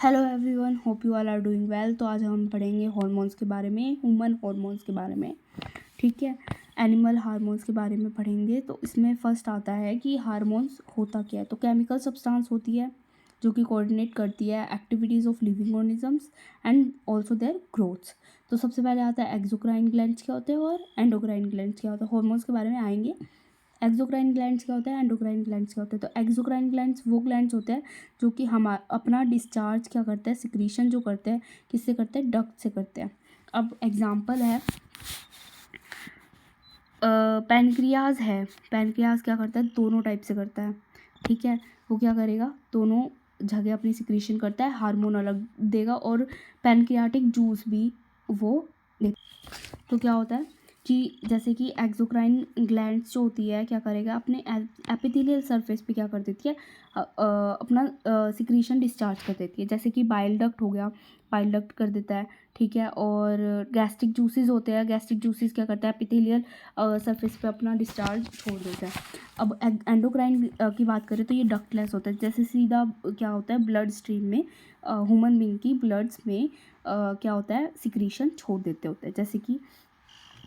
Hello everyone, hope you all are doing well. तो आज हम पढ़ेंगे हार्मोन्स के बारे में, ह्यूमन हार्मोन्स के बारे में। ठीक है, एनिमल हार्मोन्स के बारे में पढ़ेंगे। तो इसमें फर्स्ट आता है कि हार्मोन्स होता क्या है। तो केमिकल सब्सटेंस होती है जो कि कोऑर्डिनेट करती है activities of living organisms and also their growths. तो सबसे पहले आता है एक्सोक्राइन ग्लैंड्स क्या होते हैं और एंडोक्राइन ग्लैंड्स क्या होता है। हार्मोन्स के बारे में आएंगे। एक्सोक्राइन ग्लैंड्स क्या होता है, एंडोक्राइन ग्लैंड्स क्या होते हैं। तो एक्सोक्राइन ग्लैंड्स वो ग्लैंड्स होते हैं जो कि हम अपना डिस्चार्ज क्या करते हैं, सिक्रीशन जो करते हैं, किससे करते हैं, डक्ट से करते हैं। अब एग्जांपल है पैनक्रियाज है। पैनक्रियाज क्या करता है, दोनों टाइप से करता है। ठीक है, वो क्या करेगा, दोनों जगह अपनी सिक्रीशन करता है, हार्मोन अलग देगा और पैनक्रियाटिक जूस भी वो ले। तो क्या होता है कि जैसे कि एक्सोक्राइन ग्लैंड्स जो होती है क्या करेगा, अपने एपिथेलियल सरफेस पे क्या कर देती है, अपना सिक्रीशन डिस्चार्ज कर देती है। जैसे कि बाइल डक्ट हो गया, बाइल डक्ट कर देता है। ठीक है, और गैस्ट्रिक जूसेस होते हैं, गैस्ट्रिक जूसेस क्या करता है, एपिथेलियल सरफेस पे अपना डिस्चार्ज छोड़ देता है। अब एंडोक्राइन की बात करें तो ये डक्टलेस होता है। जैसे सीधा क्या होता है, ब्लड स्ट्रीम में ह्यूमन बीइंग की ब्लड्स में क्या होता है, सिक्रीशन छोड़ देते होते हैं। जैसे कि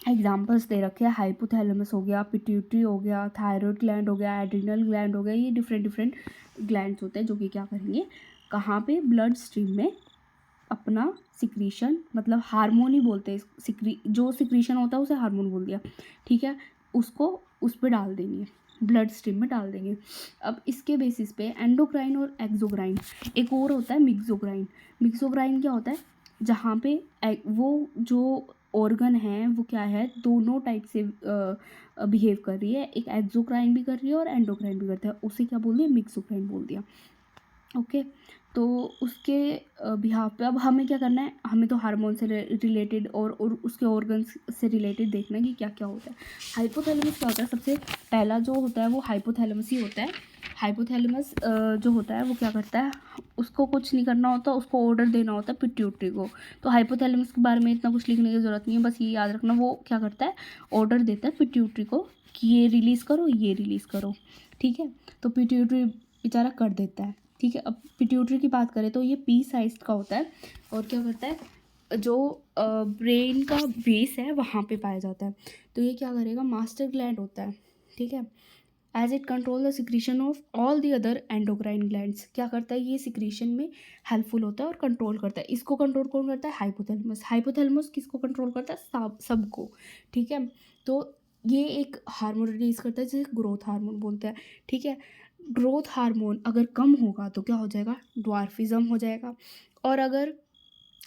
एग्जाम्पल्स दे रखे हैं, हाइपोथैलेमस हो गया, पिट्यूटरी हो गया, थायराइड ग्लैंड हो गया, एड्रिनल ग्लैंड हो गया। ये डिफरेंट ग्लैंड्स होते हैं जो कि क्या करेंगे, कहाँ पे, ब्लड स्ट्रीम में अपना सिक्रीशन, मतलब हार्मोन ही बोलते हैं, जो सिक्रीशन होता है उसे हार्मोन बोल दिया। ठीक है, उसको उस पर डाल देंगे, ब्लड स्ट्रीम में डाल देंगे। अब इसके बेसिस पे एंडोक्राइन और एक्सोक्राइन, एक और होता है मिक्सोक्राइन। मिक्सोक्राइन क्या होता है, जहाँ पे वो जो ऑर्गन है वो क्या है, दोनों टाइप से बिहेव कर रही है, एक एक्सोक्राइन भी कर रही है और एंडोक्राइन भी करता है, उसे क्या बोल दिया, मिक्सोक्राइन बोल दिया। ओके, तो उसके बिहाफ पे अब हमें क्या करना है, हमें तो हार्मोन से रिलेटेड और उसके ऑर्गन्स से रिलेटेड देखना है कि क्या क्या होता है। हाइपोथैलेमस क्या होता है, सबसे पहला जो होता है वो हाइपोथैलेमस ही होता है। हाइपोथैलेमस जो होता है वो क्या करता है, उसको कुछ नहीं करना होता, उसको ऑर्डर देना होता है पिट्यूटरी को। तो हाइपोथैलेमस के बारे में इतना कुछ लिखने की ज़रूरत नहीं है, बस ये याद रखना, वो क्या करता है, ऑर्डर देता है पिट्यूटरी को कि ये रिलीज़ करो, ये रिलीज़ करो। ठीक है, तो पिट्यूटरी बेचारा कर देता है। ठीक है, अब पिट्यूटरी की बात करें तो ये पी साइज का होता है और क्या करता है, जो ब्रेन का बेस है वहाँ पे पाया जाता है। तो ये क्या करेगा, मास्टर ग्लैंड होता है। ठीक है, as it control the secretion of all the other endocrine glands, क्या करता है, ये सिक्रीशन में हेल्पफुल होता है और कंट्रोल करता है। इसको कंट्रोल कौन करता है, हाइपोथैलेमस। हाइपोथैलेमस किसको कंट्रोल करता है, सबको। ठीक है, तो ये एक हार्मोन रिलीज करता है जिसे ग्रोथ हार्मोन बोलते हैं। ठीक है, ग्रोथ हार्मोन अगर कम होगा तो क्या हो जाएगा, ड्वार्फिज्म हो जाएगा, और अगर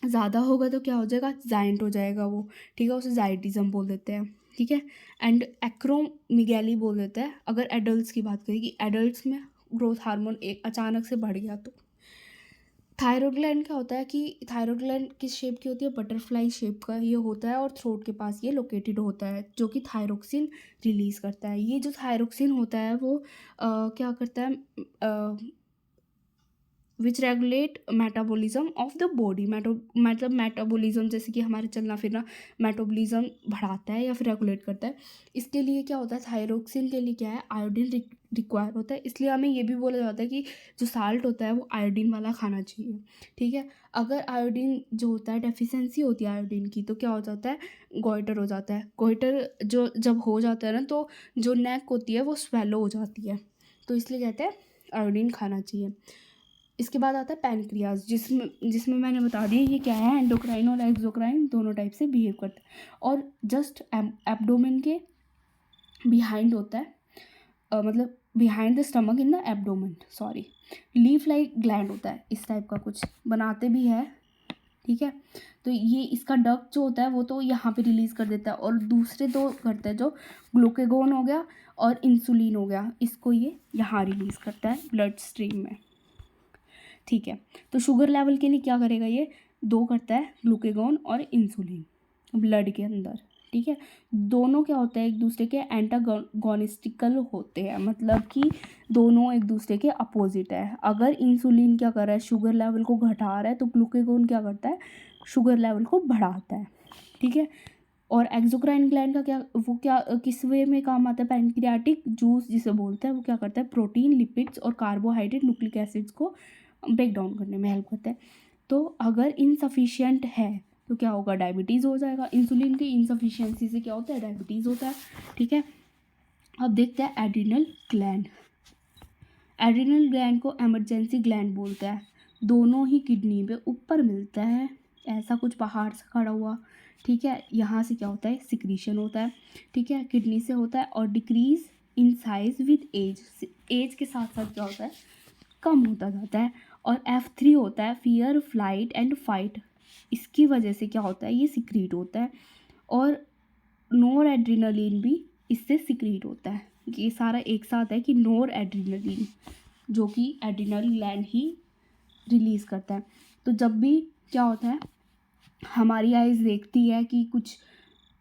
ज़्यादा होगा तो क्या हो जाएगा, जाइंट हो जाएगा वो। ठीक है, उसे जाइटिज्म बोल देते हैं। ठीक है, एंड एक्रोमिगैली बोल देते हैं अगर एडल्ट्स की बात करें कि एडल्ट्स में ग्रोथ हार्मोन एक अचानक से बढ़ गया तो। थायरॉयड ग्लैंड क्या होता है कि थायरॉयड ग्लैंड किस शेप की होती है, बटरफ्लाई शेप का ये होता है और थ्रोट के पास ये लोकेटेड होता है, जो कि थायरोक्सिन रिलीज़ करता है। ये जो थायरोक्सिन होता है वो क्या करता है, विच regulate metabolism of the body. मतलब मेटाबॉलिज्म, जैसे कि हमारे चलना फिरना, मेटाबॉलिज्म बढ़ाता है या फिर रेगुलेट करता है। इसके लिए क्या होता है, थायरोक्सिन के लिए क्या है, आयोडीन रिक्वायर होता है। इसलिए हमें ये भी बोला जाता है कि जो साल्ट होता है वो आयोडीन वाला खाना चाहिए। ठीक है, अगर आयोडीन जो होता है, डेफिशिएंसी होती है आयोडीन की, तो क्या हो जाता है, गोइटर हो जाता है। गोइटर जो जब हो जाता है ना, तो जो नेक होती है वो स्वेलो हो जाती है, तो इसलिए कहते हैं आयोडीन खाना चाहिए। इसके बाद आता है पैनक्रियाज, जिसमें मैंने बता दिया ये क्या है, एंडोक्राइन और एक्सोक्राइन दोनों टाइप से बिहेव करता है। और जस्ट एब्डोमेन के बिहाइंड होता है, मतलब behind the stomach in the abdomen, sorry, leaf like gland होता है, इस टाइप का कुछ बनाते भी है। ठीक है, तो ये इसका डक्ट जो होता है वो तो यहाँ पे रिलीज़ कर देता है, और दूसरे दो करते हैं जो ग्लूकेगोन हो गया और इंसुलिन हो गया, इसको ये यहाँ रिलीज़ करता है ब्लड स्ट्रीम में। ठीक है, तो शुगर लेवल के लिए क्या करेगा, ये दो करता है, ग्लूकेगॉन और इंसुलिन ब्लड के अंदर। ठीक है, दोनों क्या होते हैं, एक दूसरे के एंटागोनिस्टिकल होते हैं, मतलब कि दोनों एक दूसरे के अपोजिट है। अगर इंसुलिन क्या कर रहा है, शुगर लेवल को घटा रहा है, तो ग्लूकेगॉन क्या करता है, शुगर लेवल को बढ़ाता है। ठीक है, और एक्सोक्राइन ग्लैंड का क्या, वो क्या किस वे में काम आता है, पैनक्रियाटिक जूस जिसे बोलते हैं, वो क्या करता है, प्रोटीन, लिपिड्स और कार्बोहाइड्रेट, न्यूक्लिक एसिड्स को ब्रेक डाउन करने में हेल्प करता है। तो अगर इनसफिशिएंट है तो क्या होगा, डायबिटीज़ हो जाएगा। इंसुलिन की इनसफिशिएंसी से क्या होता है, डायबिटीज़ होता है। ठीक है, अब देखते हैं एड्रिनल ग्लैंड। एड्रिनल ग्लैंड को इमरजेंसी ग्लैंड बोलते हैं। दोनों ही किडनी पे ऊपर मिलता है, ऐसा कुछ पहाड़ से खड़ा हुआ। ठीक है, यहाँ से क्या होता है, सिक्रीशन होता है। ठीक है, किडनी से होता है और decrease in size with age के साथ साथ क्या होता है, कम होता जाता है। और F3 होता है फियर, फ्लाइट एंड फाइट। इसकी वजह से क्या होता है, ये सिक्रीट होता है। और नोर एड्रिनलिन भी इससे सिक्रीट होता है। ये सारा एक साथ है कि नोर एड्रिनलिन जो कि एड्रिनल ग्लैंड ही रिलीज़ करता है। तो जब भी क्या होता है, हमारी आइज़ देखती है कि कुछ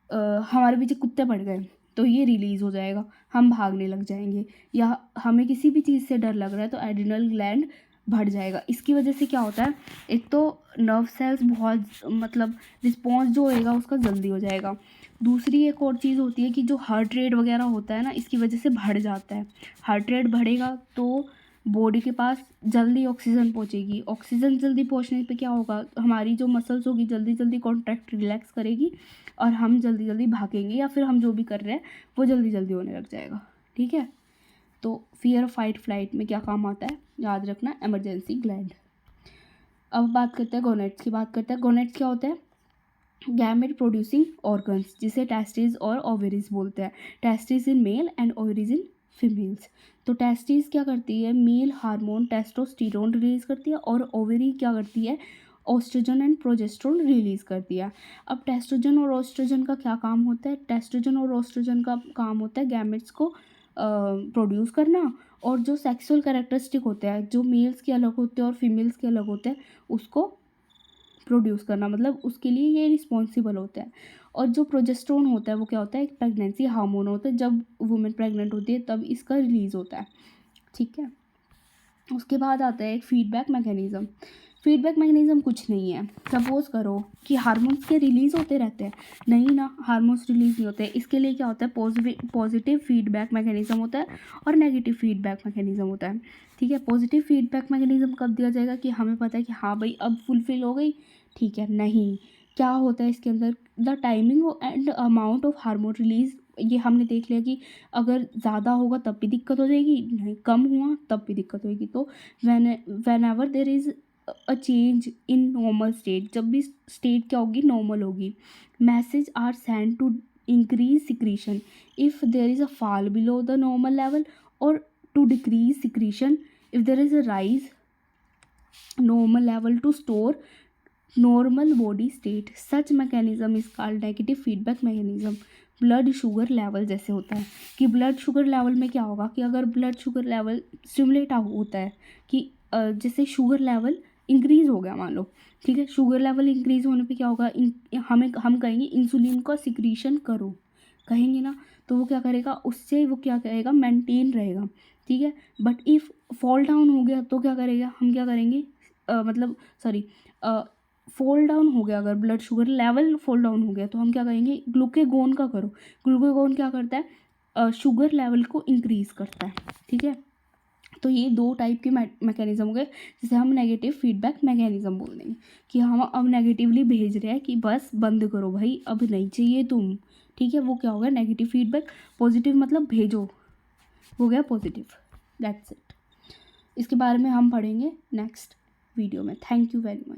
हमारे पीछे कुत्ते पड़ गए तो ये रिलीज़ हो जाएगा, हम भागने लग जाएंगे, या हमें किसी भी चीज़ से डर लग रहा है तो एड्रिनल ग्लैंड बढ़ जाएगा। इसकी वजह से क्या होता है, एक तो नर्व सेल्स बहुत मतलब रिस्पॉन्स जो होएगा उसका जल्दी हो जाएगा। दूसरी एक और चीज़ होती है कि जो हार्ट रेट वगैरह होता है ना, इसकी वजह से बढ़ जाता है। हार्ट रेट बढ़ेगा तो बॉडी के पास जल्दी ऑक्सीजन पहुंचेगी। ऑक्सीजन जल्दी पहुंचने पे क्या होगा, हमारी जो मसल्स होगी जल्दी जल्दी कॉन्ट्रैक्ट रिलैक्स करेगी और हम जल्दी जल्दी भागेंगे, या फिर हम जो भी कर रहे हैं वो जल्दी जल्दी होने लग जाएगा। ठीक है, तो फियर, फाइट, फ्लाइट में क्या काम आता है, याद रखना, इमरजेंसी ग्लैंड। अब बात करते हैं गोनेट्स की। बात करते हैं गोनेट्स क्या होते हैं, गैमेट प्रोड्यूसिंग ऑर्गन्स, जिसे टेस्टिस और ओवरीज बोलते हैं। Testis in male and ovaries in females. तो टेस्टिस क्या करती है, मेल हार्मोन टेस्टोस्टेरोन रिलीज करती है, और ओवरी क्या करती है, ओस्ट्रोजन एंड प्रोजेस्टेरोन रिलीज करती है। अब टेस्ट्रोजन और ओस्ट्रोजन का क्या काम होता है, टेस्ट्रोजन और ओस्ट्रोजन का काम होता है गैमेट्स को प्रोड्यूस करना, और जो सेक्सुअल कैरेक्टरिस्टिक होते हैं, जो मेल्स के अलग होते हैं और फीमेल्स के अलग होते हैं, उसको प्रोड्यूस करना, मतलब उसके लिए ये रिस्पॉन्सिबल होता है। और जो प्रोजेस्टेरोन होता है वो क्या होता है, एक प्रेगनेंसी हार्मोन होता है। जब वुमेन प्रेग्नेंट होती है तब इसका रिलीज़ होता है। ठीक है, उसके बाद आता है एक फीडबैक मैकेनिज़्म। फीडबैक मैकेनिज़्म कुछ नहीं है, सपोज़ करो कि हार्मोन्स के रिलीज़ होते रहते हैं, नहीं ना, हार्मोन्स रिलीज़ नहीं होते। इसके लिए क्या होता है, पॉजिटिव फीडबैक मैकेनिज़्म होता है और नेगेटिव फीडबैक मैकेनिज़्म होता है। ठीक है, पॉजिटिव फीडबैक मैकेनिज़्म कब दिया जाएगा, कि हमें पता है कि हाँ भाई अब फुलफिल हो गई। ठीक है, नहीं, क्या होता है इसके अंदर, the timing and amount of hormone release. ये हमने देख लिया कि अगर ज़्यादा होगा तब भी दिक्कत हो जाएगी, नहीं कम हुआ तब भी दिक्कत होगी। तो whenever there is a change in normal state, जब भी स्टेट क्या होगी, नॉर्मल होगी, message are send to increase secretion if there is a fall below the normal level, और to decrease secretion if there is a rise normal level to store normal body state. Such mechanism is called negative feedback mechanism. Blood sugar level जैसे होता है कि blood sugar level में क्या होगा, कि अगर ब्लड शुगर लेवल स्टिमुलेट होता है कि जैसे शुगर लेवल इंक्रीज़ हो गया मान लो। ठीक है, शुगर लेवल इंक्रीज़ होने पे क्या होगा, हम कहेंगे इंसुलिन का सिक्रीशन करो, कहेंगे ना, तो वो क्या करेगा, उससे वो क्या करेगा, मेंटेन रहेगा। ठीक है, बट इफ़ फॉल डाउन हो गया तो क्या करेगा, हम क्या करेंगे, फॉल डाउन हो गया, अगर blood sugar level fall down हो गया तो हम क्या करेंगे, ग्लूकेगोन का करो। ग्लूकेगोन क्या करता है, शुगर लेवल को इंक्रीज़ करता है। ठीक है, तो ये दो टाइप के मैकेनिज्म हो गए, जिसे हम नेगेटिव फीडबैक मैकेनिज्म बोल देंगे, कि हम अब नेगेटिवली भेज रहे हैं कि बस बंद करो भाई, अब नहीं चाहिए तुम। ठीक है, वो क्या हो गया, नेगेटिव फीडबैक। पॉजिटिव मतलब भेजो, हो गया पॉजिटिव। That's it. इसके बारे में हम पढ़ेंगे नेक्स्ट वीडियो में। Thank you very much.